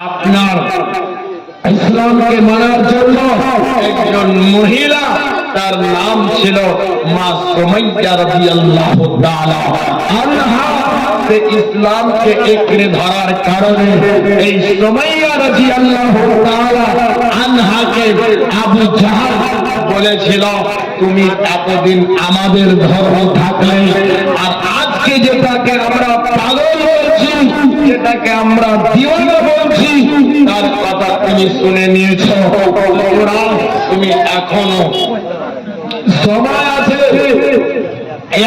আপনার ইসলামকে মানার জন্য একজন মহিলা, তার নাম ছিল মা সুমাইয়া রাদিয়াল্লাহু তাআলা আনহা। সে ইসলামকে একড়ে ধরার কারণে এই সুমাইয়া রাদিয়াল্লাহু তাআলা আনহাকে আবু জাহল বলেছিল, তুমি এতদিন আমাদের ধর্ম থাকলে, আর আজকে যেটাকে আমরা পাগল বলছি, যেটাকে আমরা দিওয়ানা বলছি, তার কথা তুমি শুনে নিয়েছো। তুমি এখনো সময় আছে,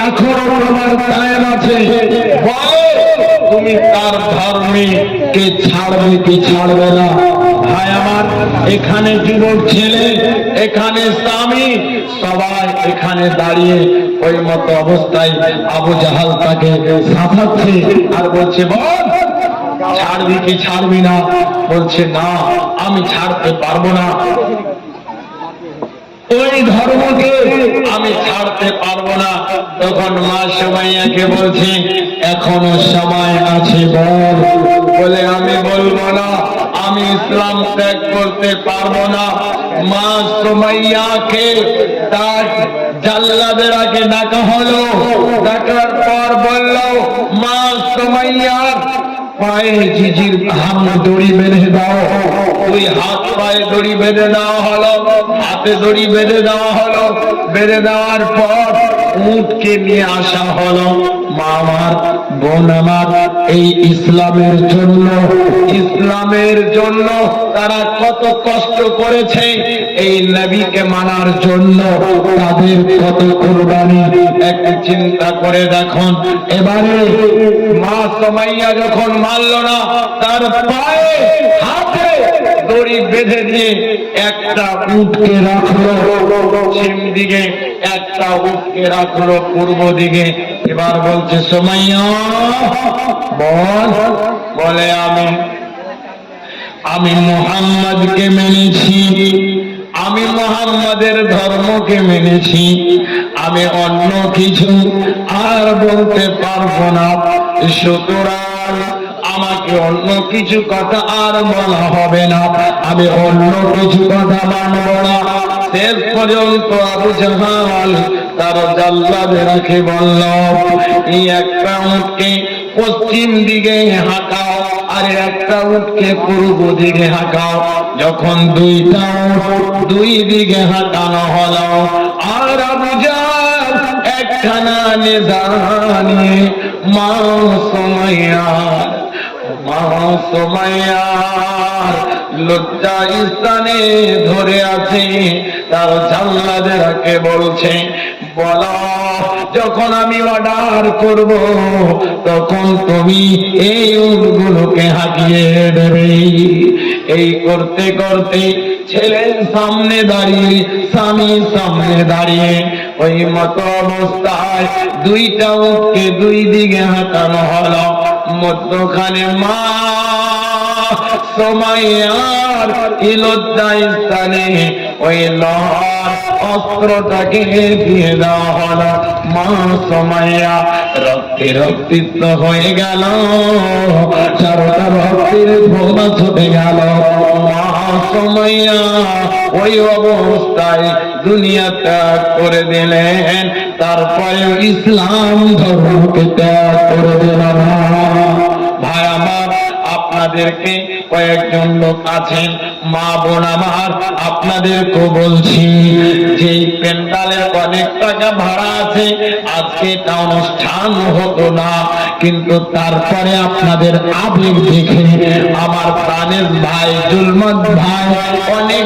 এখনো তোমার টাইম আছে, বলো তুমি তার ধর্মে কে ছাড়বে কি ছাড়বে না। ভাই আমার, এখানে যুবক ছেলে, এখানে স্বামী, সবাই এখানে দাঁড়িয়ে ওই মতো অবস্থায় আবু জাহাল তাকে সাফাচ্ছে আর বলছে, বল ছাড়বি কি ছাড়বি না। বলছে, না আমি ছাড়তে পারবো না, ওই ধর্মকে আমি ছাড়তে পারবো না। তখন মা সুমাইয়াকে বলছে, এখনো সময় আছে, বল। বলে, আমি বলবো না, আমি ইসলাম ত্যাগ করতে পারবো না। মা সুমাইয়াকে তার জাল্লাদের আগে ডাকা হলো। ডাকার পর বলল, মা সুমাইয়ার পায়ে জিজির দড়ি বেঁধে দাও। ওই হাত পায়ে দড়ি বেঁধে দেওয়া হলো, হাতে দড়ি বেঁধে দেওয়া হলো। বেঁধে দেওয়ার পর উটকে নিয়ে আসা হলো। মা আমার, বোন আমার, এই ইসলামের জন্য, ইসলামের জন্য তারা কত কষ্ট করেছে, এই নবীকে মানার জন্য তাদের কত কুরবানি, একটু চিন্তা করে দেখুন। এবারে মা সুমাইয়া যখন মানল না, তার পায়ে হাতে দড়ি বেঁধে দিয়ে একটা উটকে রাখলো পশ্চিম দিকে, একটা উটকে রাখলো পূর্ব দিকে। এবার বলছে, সুমাইয়া বল। বলে, আমি মুহাম্মদকে মেনেছি, আমি মুহাম্মাদের ধর্মকে মেনেছি, আমি অন্য কিছু আর বলতে পারবো না। সুতরাং আমাকে অন্য কিছু কথা আর বলা হবে না, আমি অন্য কিছু কথা মানব না। শেষ পর্যন্ত আবু জাহাল তার জাল্লাদেরকে বলল, এই একটা উটকে পশ্চিম দিকে হাঁকাও, আর একটা উটকে পূর্ব দিকে হাঁকাও। যখন দুইটা উট দুই দিকে হাঁকানো হলো, আর আবু জাহাল একখানা নিজানি মা সুমাইয়ার লজ্জা স্থানে ধরে আছে। তার জাল্লাদেরকে বলছে, বলো যখন আমি অর্ডার করব, তখন তুমি এই উটগুলোকে হাঁকিয়ে দেবে। এই করতে করতে ছেলের সামনে দাঁড়িয়ে, স্বামী সামনে দাঁড়িয়ে, ওই মতো অবস্থায় দুইটা উটকে দুই দিকে হাঁটানো হলো। মধ্যখানে মা সুমাইয়ার লজ্জা স্থানে ওই লোহার অস্ত্রটাকে দিয়ে দেওয়া হলো। মা সুমাইয়া রক্তে রক্তিত হয়ে গেল, চারটা রক্তের ফোঁটা ছুটে গেল। মা সুমাইয়া ওই অবস্থায় দুনিয়া ত্যাগ করে দিলেন। তারপরে ইসলাম ধর্মকে ত্যাগ করে দিলেন। ভাই আমার, আপনাদেরকে কয়েকজন লোক আছেন, মা বোন আমার, আপনাদেরকে বলছি যে প্যান্ডালের অনেক টাকা ভাড়া আছে, আজকে এটা অনুষ্ঠান হতো না, কিন্তু তারপরে আপনাদের আবেগ দেখে আমার প্রাণের ভাই জুলমত ভাই অনেক